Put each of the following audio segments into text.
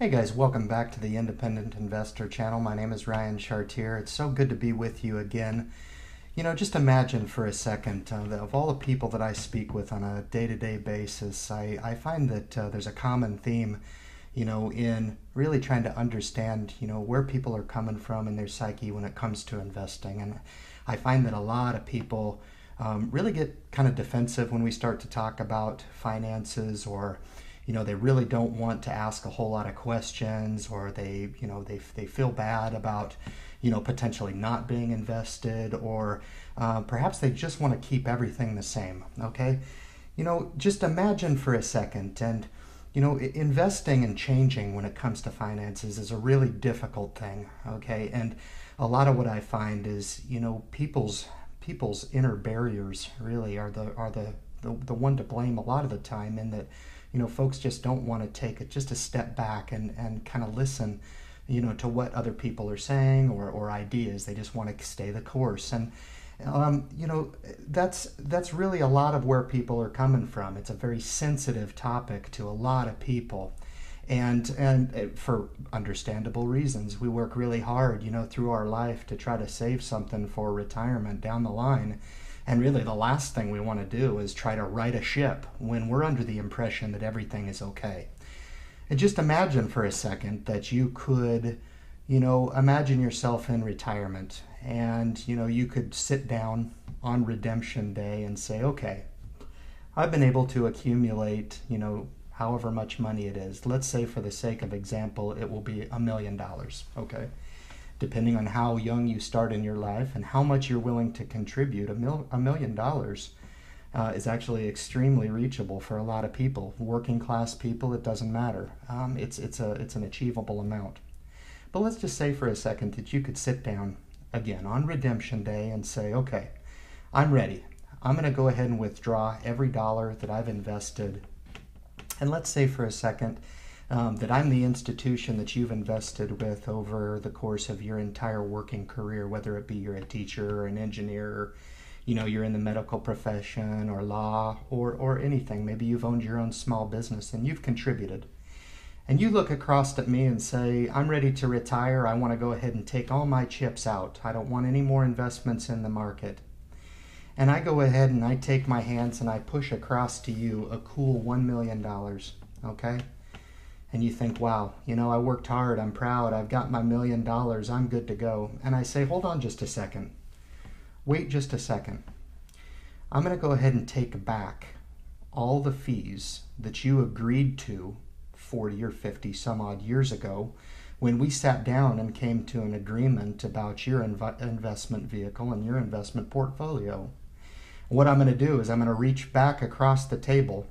Hey guys, welcome back to the Independent Investor channel. My name is Ryan Chartier. It's so good to be with you again. Just imagine for a second that of all the people that I speak with on a day-to-day basis, I find that there's a common theme, in really trying to understand, where people are coming from in their psyche when it comes to investing. And I find that a lot of people really get kind of defensive when we start to talk about finances, or they really don't want to ask a whole lot of questions, or they feel bad about potentially not being invested, or perhaps they just want to keep everything the same. Okay, just imagine for a second, and investing and changing when it comes to finances is a really difficult thing. Okay, and a lot of what I find is people's inner barriers really are the one to blame a lot of the time, in that folks just don't want to take just a step back and kind of listen to what other people are saying, or ideas. They just want to stay the course. And that's really a lot of where people are coming from. It's a very sensitive topic to a lot of people, and for understandable reasons. We work really hard through our life to try to save something for retirement down the line. And really the last thing we want to do is try to right a ship when we're under the impression that everything is okay. And just imagine for a second that you could, imagine yourself in retirement, and, you could sit down on redemption day and say, okay, I've been able to accumulate, however much money it is. Let's say, for the sake of example, it will be $1 million, okay? Depending on how young you start in your life and how much you're willing to contribute, $1 million is actually extremely reachable for a lot of people. Working class people, it doesn't matter. It's an achievable amount. But let's just say for a second that you could sit down again on redemption day and say, okay, I'm ready. I'm going to go ahead and withdraw every dollar that I've invested. And let's say for a second that I'm the institution that you've invested with over the course of your entire working career, whether it be you're a teacher or an engineer, or you're in the medical profession or law, or anything. Maybe you've owned your own small business and you've contributed. And you look across at me and say, I'm ready to retire. I want to go ahead and take all my chips out. I don't want any more investments in the market. And I go ahead and I take my hands and I push across to you a cool $1 million, okay? And you think, wow, I worked hard, I'm proud, I've got my $1 million, I'm good to go. And I say, hold on just a second. Wait just a second. I'm going to go ahead and take back all the fees that you agreed to 40 or 50 some odd years ago, when we sat down and came to an agreement about your investment vehicle and your investment portfolio. What I'm going to do is I'm going to reach back across the table,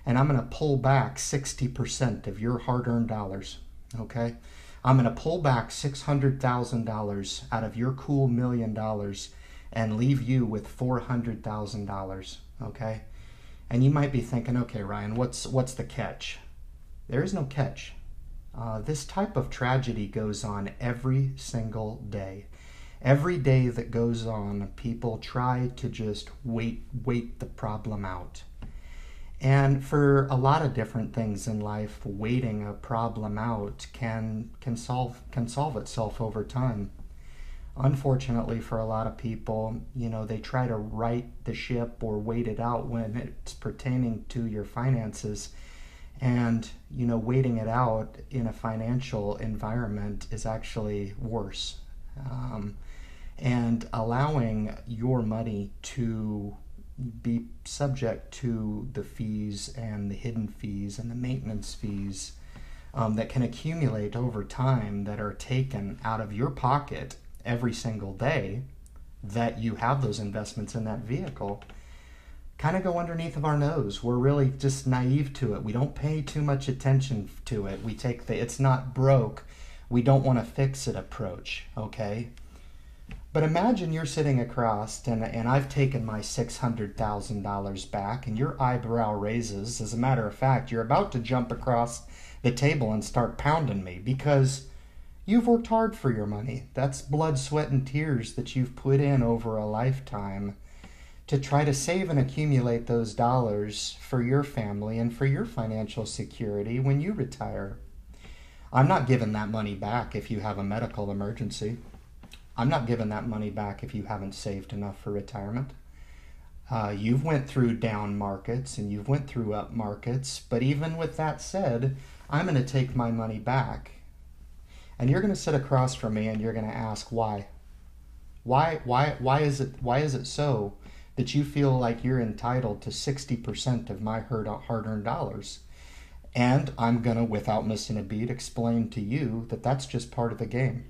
and I'm going to pull back 60% of your hard-earned dollars, okay? I'm going to pull back $600,000 out of your cool $1 million and leave you with $400,000, okay? And you might be thinking, okay, Ryan, what's the catch? There is no catch. This type of tragedy goes on every single day. Every day that goes on, people try to just wait the problem out. And for a lot of different things in life, waiting a problem out can solve itself over time. Unfortunately, for a lot of people, they try to right the ship or wait it out when it's pertaining to your finances. And, waiting it out in a financial environment is actually worse. And allowing your money to be subject to the fees and the hidden fees and the maintenance fees that can accumulate over time, that are taken out of your pocket every single day that you have those investments in that vehicle, kind of go underneath of our nose. We're really just naive to it. We don't pay too much attention to it. We take the it's not broke, we don't want to fix it approach, okay? But imagine you're sitting across, and I've taken my $600,000 back, and your eyebrow raises. As a matter of fact, you're about to jump across the table and start pounding me, because you've worked hard for your money. That's blood, sweat, and tears that you've put in over a lifetime to try to save and accumulate those dollars for your family and for your financial security when you retire. I'm not giving that money back if you have a medical emergency. I'm not giving that money back if you haven't saved enough for retirement. You've went through down markets and you've went through up markets, but even with that said, I'm going to take my money back. And you're going to sit across from me and you're going to ask why. Why is it so that you feel like you're entitled to 60% of my hard-earned dollars? And I'm going to, without missing a beat, explain to you that that's just part of the game.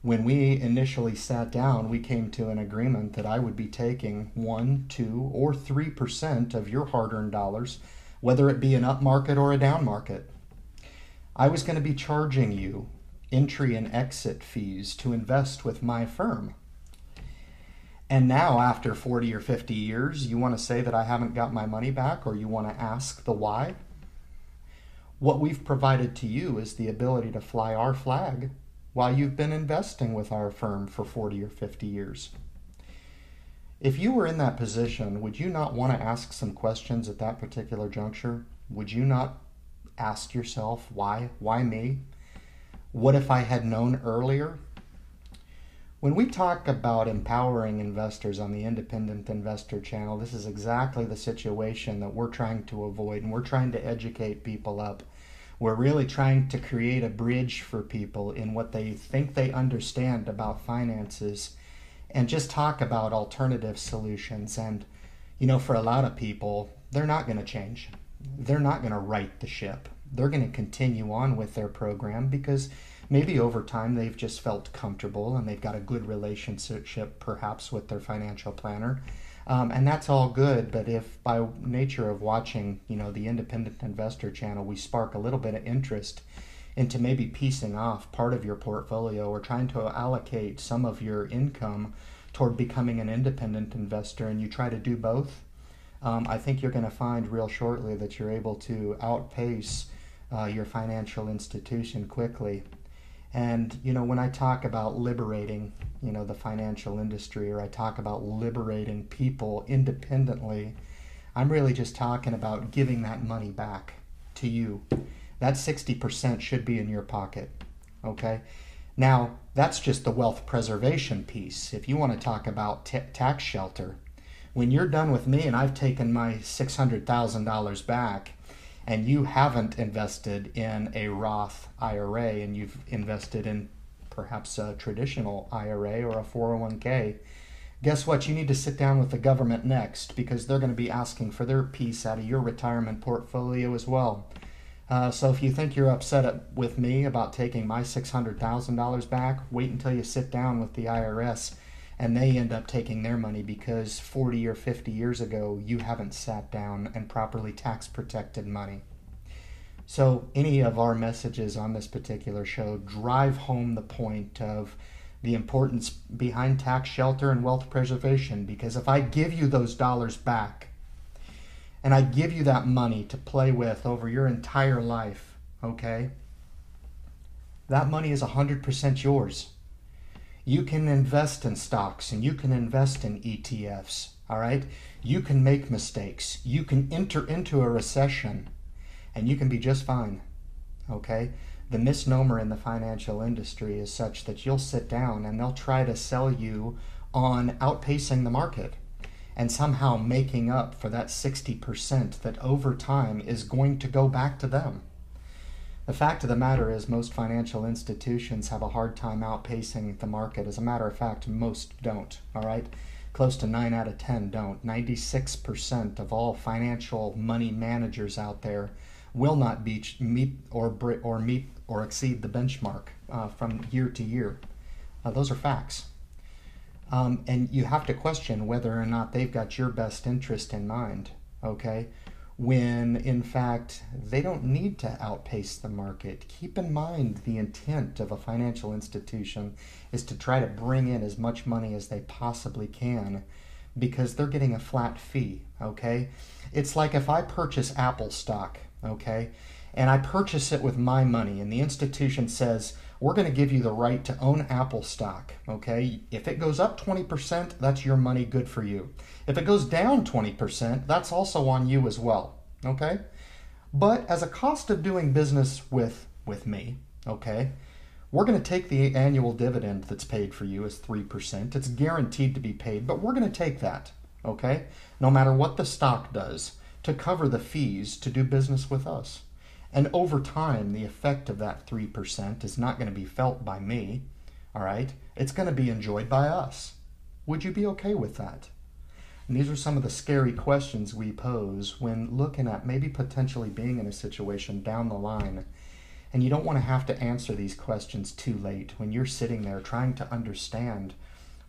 When we initially sat down, we came to an agreement that I would be taking 1, 2, or 3% of your hard-earned dollars, whether it be an up market or a down market. I was going to be charging you entry and exit fees to invest with my firm. And now, after 40 or 50 years, you want to say that I haven't got my money back, or you want to ask the why? What we've provided to you is the ability to fly our flag while you've been investing with our firm for 40 or 50 years. If you were in that position, would you not want to ask some questions at that particular juncture? Would you not ask yourself, why? Why me? What if I had known earlier? When we talk about empowering investors on the Independent Investor channel, this is exactly the situation that we're trying to avoid, and we're trying to educate people up. We're really trying to create a bridge for people in what they think they understand about finances and just talk about alternative solutions. And, for a lot of people, they're not going to change. They're not going to right the ship. They're going to continue on with their program because maybe over time they've just felt comfortable and they've got a good relationship perhaps with their financial planner. And that's all good, but if by nature of watching, the Independent Investor channel, we spark a little bit of interest into maybe piecing off part of your portfolio or trying to allocate some of your income toward becoming an independent investor, and you try to do both, I think you're going to find real shortly that you're able to outpace your financial institution quickly. And, when I talk about liberating, the financial industry, or I talk about liberating people independently, I'm really just talking about giving that money back to you. That 60% should be in your pocket, okay? Now, that's just the wealth preservation piece. If you want to talk about tax shelter, when you're done with me and I've taken my $600,000 back, and you haven't invested in a Roth IRA and you've invested in perhaps a traditional IRA or a 401k, guess what? You need to sit down with the government next, because they're going to be asking for their piece out of your retirement portfolio as well. So if you think you're upset with me about taking my $600,000 back, wait until you sit down with the IRS and they end up taking their money because 40 or 50 years ago, you haven't sat down and properly tax protected money. So any of our messages on this particular show drive home the point of the importance behind tax shelter and wealth preservation, because if I give you those dollars back and I give you that money to play with over your entire life, okay, that money is 100% yours. You can invest in stocks and you can invest in ETFs, all right? You can make mistakes. You can enter into a recession and you can be just fine, okay? The misnomer in the financial industry is such that you'll sit down and they'll try to sell you on outpacing the market and somehow making up for that 60% that over time is going to go back to them. The fact of the matter is most financial institutions have a hard time outpacing the market. As a matter of fact, most don't, all right? Close to 9 out of 10 don't. 96% of all financial money managers out there will not meet or exceed the benchmark from year to year. Those are facts. And you have to question whether or not they've got your best interest in mind, okay? When in fact they don't need to outpace the market. Keep in mind the intent of a financial institution is to try to bring in as much money as they possibly can because they're getting a flat fee, okay? It's like if I purchase Apple stock, okay, and I purchase it with my money and the institution says, we're going to give you the right to own Apple stock, okay? If it goes up 20%, that's your money, good for you. If it goes down 20%, that's also on you as well, okay? But as a cost of doing business with me, okay? We're going to take the annual dividend that's paid for you as 3%. It's guaranteed to be paid, but we're going to take that, okay? No matter what the stock does, to cover the fees to do business with us. And over time, the effect of that 3% is not going to be felt by me, all right? It's going to be enjoyed by us. Would you be okay with that? And these are some of the scary questions we pose when looking at maybe potentially being in a situation down the line. And you don't want to have to answer these questions too late when you're sitting there trying to understand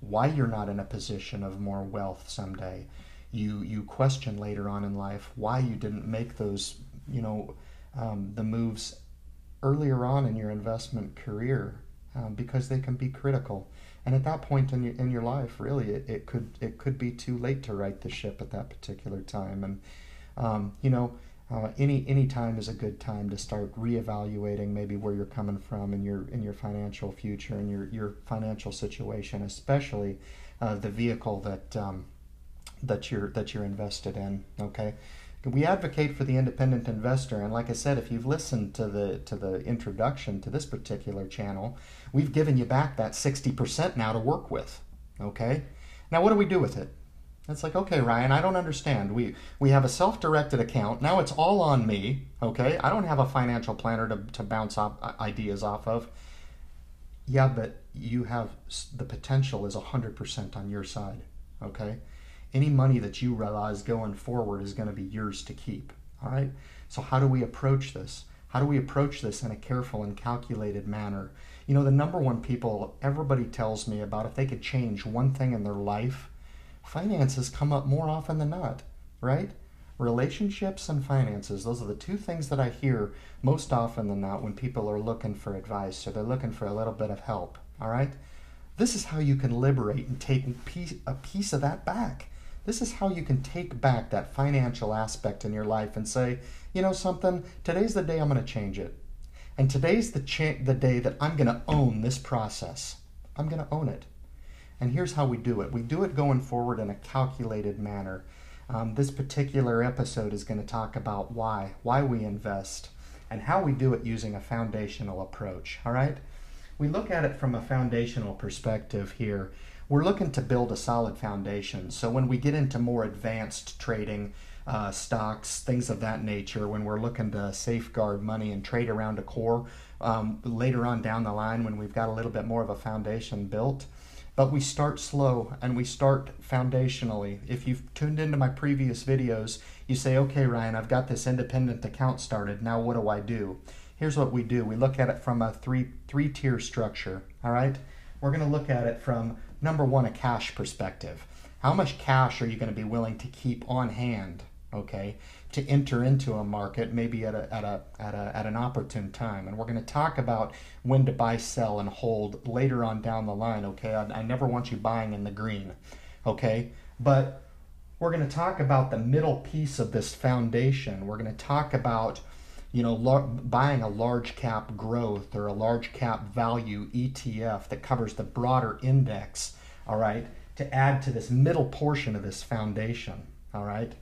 why you're not in a position of more wealth someday. You question later on in life why you didn't make those, the moves earlier on in your investment career, because they can be critical. And at that point in your life, really, it could be too late to right the ship at that particular time. And any time is a good time to start reevaluating maybe where you're coming from in your financial future and your financial situation, especially the vehicle that you're invested in. Okay. We advocate for the independent investor, and like I said, if you've listened to the introduction to this particular channel, we've given you back that 60% now to work with. Okay, now what do we do with it? It's like, okay, Ryan, I don't understand. We have a self-directed account. Now it's all on me. Okay, I don't have a financial planner to bounce off ideas off of. Yeah, but you have the potential is 100% on your side. Okay. Any money that you realize going forward is going to be yours to keep, all right? So how do we approach this? How do we approach this in a careful and calculated manner? The number one people everybody tells me about if they could change one thing in their life, finances come up more often than not, right? Relationships and finances, those are the two things that I hear most often than not when people are looking for advice or they're looking for a little bit of help, all right? This is how you can liberate and take a piece of that back. This is how you can take back that financial aspect in your life and say, something, today's the day I'm going to change it. And today's the day that I'm going to own this process. I'm going to own it. And here's how we do it. We do it going forward in a calculated manner. This particular episode is going to talk about why we invest and how we do it using a foundational approach, all right? We look at it from a foundational perspective here. We're looking to build a solid foundation. So when we get into more advanced trading, stocks, things of that nature, when we're looking to safeguard money and trade around a core, later on down the line when we've got a little bit more of a foundation built. But we start slow and we start foundationally. If you've tuned into my previous videos, you say, okay, Ryan, I've got this independent account started. Now what do I do? Here's what we do. We look at it from a three-tier structure, all right? We're going to look at it from, number one, a cash perspective. How much cash are you going to be willing to keep on hand, okay, to enter into a market maybe at an opportune time? And we're going to talk about when to buy, sell, and hold later on down the line, okay? I never want you buying in the green, okay? But we're going to talk about the middle piece of this foundation. We're going to talk about buying a large cap growth or a large cap value ETF that covers the broader index, all right, to add to this middle portion of this foundation, all right?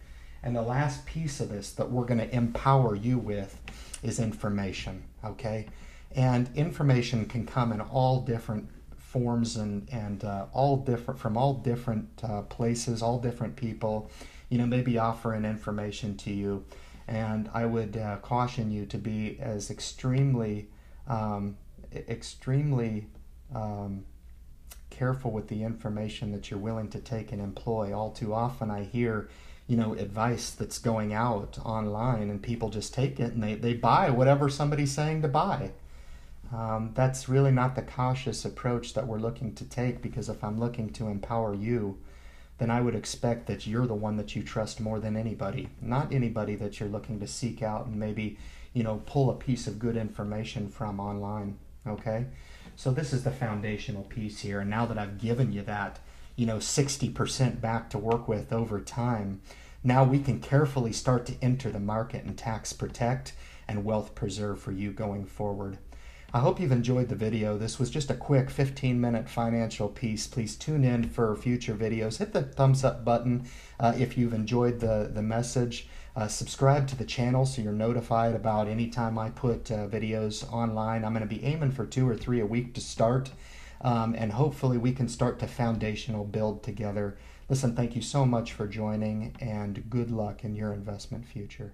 And the last piece of this that we're going to empower you with is information, okay? And information can come in all different forms and all different from all different places, all different people, maybe offering information to you. And I would caution you to be as extremely careful with the information that you're willing to take and employ. All too often I hear, advice that's going out online and people just take it and they buy whatever somebody's saying to buy. That's really not the cautious approach that we're looking to take, because if I'm looking to empower you, then I would expect that you're the one that you trust more than anybody, not anybody that you're looking to seek out and maybe, pull a piece of good information from online, okay? So this is the foundational piece here. And now that I've given you that, 60% back to work with over time, now we can carefully start to enter the market and tax protect and wealth preserve for you going forward. I hope you've enjoyed the video. This was just a quick 15-minute financial piece. Please tune in for future videos. Hit the thumbs up button if you've enjoyed the message. Subscribe to the channel so you're notified about any time I put videos online. I'm going to be aiming for 2 or 3 a week to start, and hopefully we can start to foundational build together. Listen, thank you so much for joining, and good luck in your investment future.